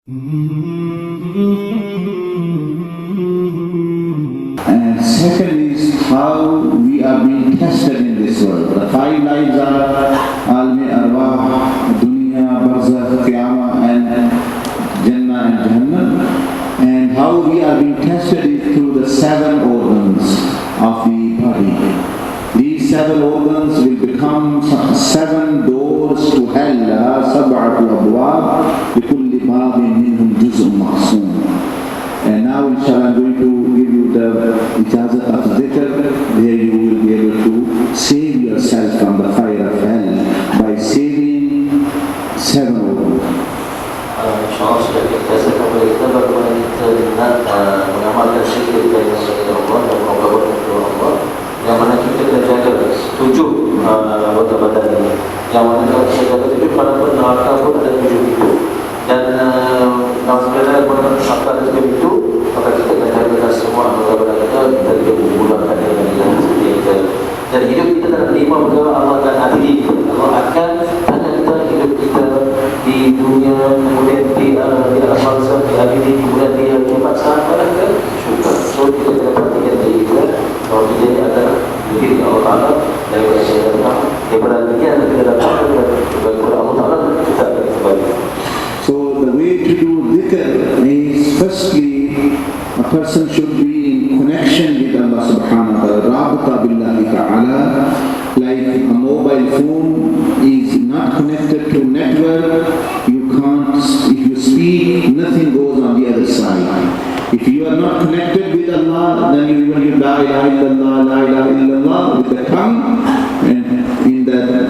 And second is how we are being tested in this world. The five lives are Almi Arwah, Dunya, Barzakh, Qiyamah, and Jannah and Jahannam. And how we are being tested is through the seven organs of the body. These seven organs will become seven doors to hell. سبعة أبواب لكل باب منهم جزء مقسوم. And now inshallah I'm going to give you the ijazat of dhikr, where you will be able to save yourself from the fire of hell by saving seven organs. InsyaAllah sudah kita kepada kita bagaimana kita nak mengamalkan zikir kepada Allah dan mengamalkan kepada Allah, yang mana kita kena jaga tujuh anggota badan ini, yang mana kalau kita jaga tujuh, walaupun neraka pun ada tujuh itu. Dan kalau sekadar apa ada tujuh itu, maka kita kena jaga semua anggota badan kita tidak memulakan dengan seperti itu. Dan hidup kita dalam lima perkara Allah akan adili. Allah akan tanya kita hidup kita di dunia, kemudian di alam barzakh, di adili, kemudian di kiamat sampai ke syurga. So kita kena perhatikan diri kita bahawa kita ini adalah diri Allah Ta'ala daripada kita datang, daripada diri yang kita datang daripada Allah Ta'ala kita akan kembali. So the way to do dhikr is, firstly, a person should be in connection with Allah subhanahu wa ta'ala, rabita billahi ta'ala. Like a mobile phone is not connected to network, you can't, if you speak, nothing goes on the other side. If you are not connected with Allah, then you will la ilaha illallah, la ilaha illallah with the tongue, and in the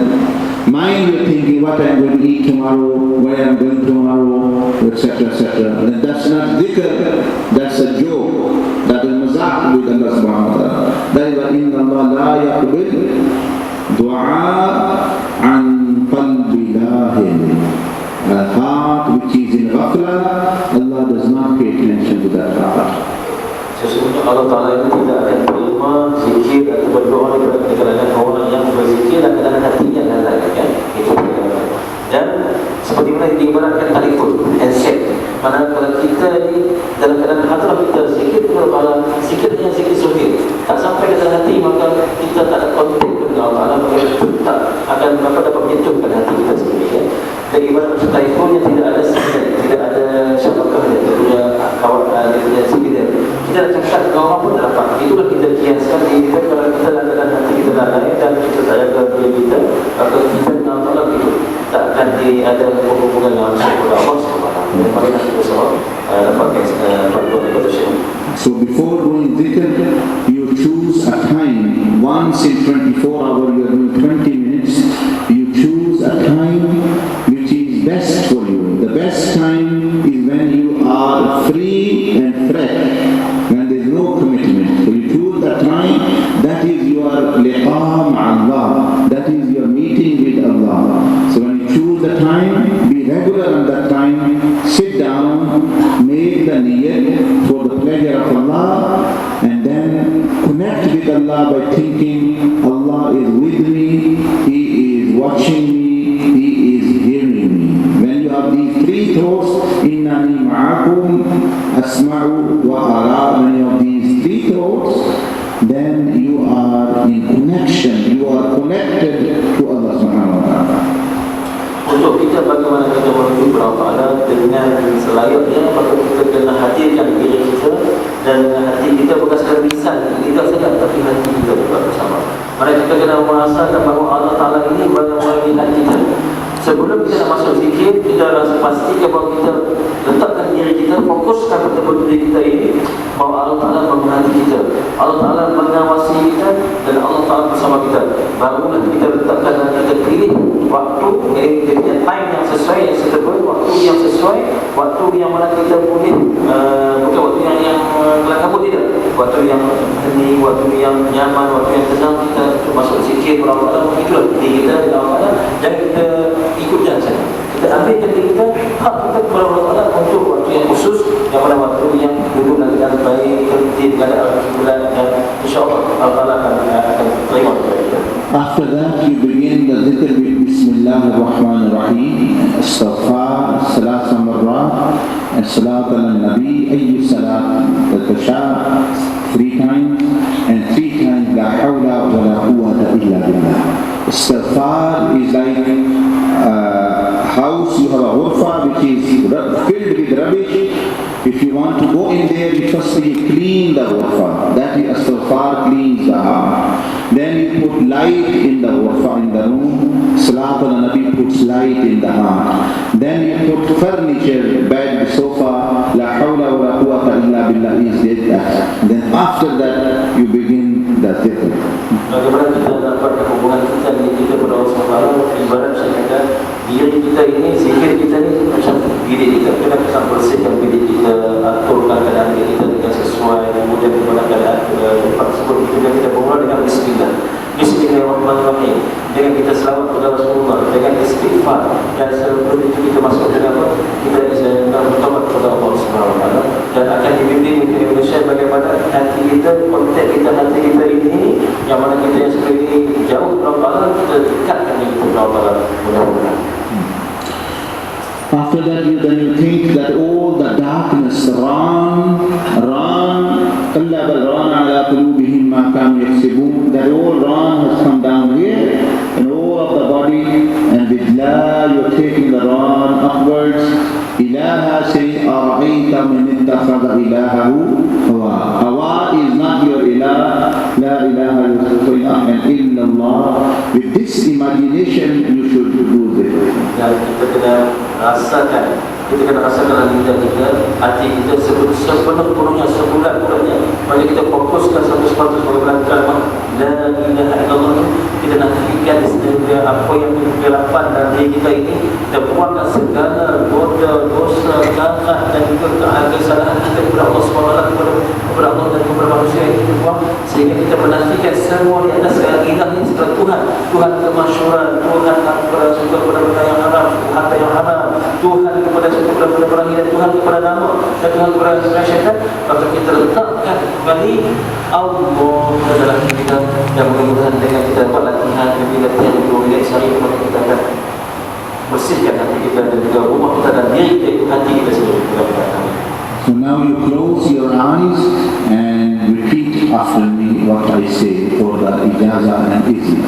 mind you're thinking what I'm going to eat tomorrow, where I'm going tomorrow, etc., etc. And that's not dhikr, that's a joke, that is mazaq with Allah subhanahu wa ta'ala. That is why inna Allah la yaqbil du'a an qalbi lahin. A heart which is in ghafla, Allah does not pay attention to that heart. Sesungguhnya Allah Ta'ala itu tidak akan terima zikir atau berdoa daripada kalangan orang yang berzikir dan kalangan hatinya lalai, kan? Itu dan seperti mana diibaratkan telefon, handset. Mana kalau kita ni dalam keadaan hadrah kita zikir kepada Allah, zikir hanya zikir sufi, tak sampai ke dalam hati, maka kita tak ada kontak dengan Allah Ta'ala, maka itu tak akan dapat menyentuhkan hati kita sendiri, kan? Dan ibarat macam telefon yang tidak ada signal, tidak ada syabakah, dia punya kawan, dia punya signal, kita nak cakap dengan orang pun tak dapat. Itulah kita kiaskan diri kita. Kalau kita dalam hati kita lalai dan kita tak jaga diri kita, maka kita dengan Allah itu tak akan ada hubungan yang langsung kepada Allah SWT. Dan marilah kita semua dapatkan bantuan daripada Syekh. So before doing dhikr, you choose a time. Once in 24 hours you are doing 20 minutes. You choose a time which is best for you. The best time is when you are free and fresh, when there is no commitment. So you choose that time, that is your liqa ma'allah, that is your meeting with Allah. So when you choose the time, be regular on that time, sit down, make the niyyat for the pleasure of Allah, and then connect with Allah by thinking Allah is with me, He is watching me, He is hearing me. When you have these three thoughts, innani ma'akum asma'u wa ara, when you have these three thoughts, then you are in connection, you are connected to Allah subhanahu wa ta'ala. Untuk kita bagaimana kita menuju kepada Allah dengan selayaknya, maka kita kena hadirkan diri kita, dan hati kita berdasarkan lisan kita saja, tapi hati kita juga bersama. Maka kita kena merasakan bahawa Allah Ta'ala ini bagaimana di hati kita. Sebelum kita nak masuk zikir, kita rasa pastikan bahawa kita letakkan diri kita, fokuskan betul-betul diri kita ini, bahawa Allah Ta'ala menghati kita, Allah Ta'ala mengawasi kita, dan Allah Ta'ala bersama kita. Barulah kita letakkan dan kita pilih waktu, dia punya time yang sesuai, yang suitable, waktu yang sesuai, waktu yang mana kita boleh, bukan waktu yang kelam kabut, tidak, waktu yang hening, waktu yang nyaman, waktu yang tenang, kita masuk zikir kepada Allah Ta'ala. Itulah diri kita dengan Allah Ta'ala, dan kita ikut jalan saja. Kita ambil diri kita, hak kita kepada Allah Ta'ala untuk waktu yang khusus, yang mana waktu yang duduk dengan baik, tertib, tidak ada bulan, dan insyaAllah Allah Ta'ala akan terima kepada kita. After that, you begin the dhikr with Bismillahirrahmanirrahim, Astaghfar, Salat Marrat, الصلاة على النبي أي صلاة تشاء 3 times and 3 times لا حول ولا قوة إلا بالله. Istighfar is like house, you have a ghurfa which is filled with rubbish. If you want to go in there, you first you clean the ghurfa. That is istighfar, cleans the heart. Then you put light in the ghurfa, in the room. Salat ala Nabi puts light in the heart. Then you put furniture, bed, sofa. La hawla wa la quwwata illa billah is there. And then after that, you begin the dhikr. Bagaimana kita dapat hubungan kita dengan kita kepada Allah SWT. Ibarat saya kata, diri kita ini, zikir kita ni macam diri kita. Kita bisa bersihkan diri kita, aturkan keadaan diri kita dengan sesuai, kemudian kepada keadaan tempat tersebut kita bermula dengan bismillah. Bismillahirrahmanirrahim. Dengan kita selawat kepada Rasulullah, dengan istighfar, dan sebelum itu kita masuk dengan apa? Kita bertobat kepada Allah SWT. Dan akan dibimbing di Indonesia bagaimana hati kita, konteks kita, hati kita ini, yang mana kita yang seperti ini jauh dari Allah, kita dekatkan diri kepada Allah. Mudah-mudahan. After that, then you think that all the darkness ran, كلا بل ران على قلوبهم ما كانوا يكسبون. That all ran has come down here in all of the body, and with la you're taking the ran upwards. Ilaha say أرأيت من اتخذ إلهه هواه. Hawa is not your ilah. La ilaha illallah. With this imagination you should do this. Dan kita kena rasakan dalam lidah kita, hati kita sepenuh-penuhnya, sebulan-bulannya. Maka kita fokuskan 100% bagaimana kalimah La ilaha illallah. Kita nafikan sehingga apa yang kegelapan dalam diri kita ini, kita buangkan segala dosa, kakak dan juga kesalahan kita kepada Allah SWT, kepada Allah dan kepada manusia yang kita buang, sehingga kita menafikan semua di atas segala ilah ini segala Tuhan kemasyhuran, Tuhan kepada suka kepada benda yang haram, harta yang haram, Tuhan kepada suka kepada benda berakhir, dan Tuhan kepada nama, dan Tuhan kepada syaitan. Maka kita letakkan kembali Allah dalam diri kita, dan mudah-mudahan dengan kita buat latihan demi latihan 2 minit sehari, maka kita akan bersihkan hati kita dan juga rumah kita dan diri kita, hati kita sendiri. So now you close your eyes and repeat after me what I say for the ijazah and izin.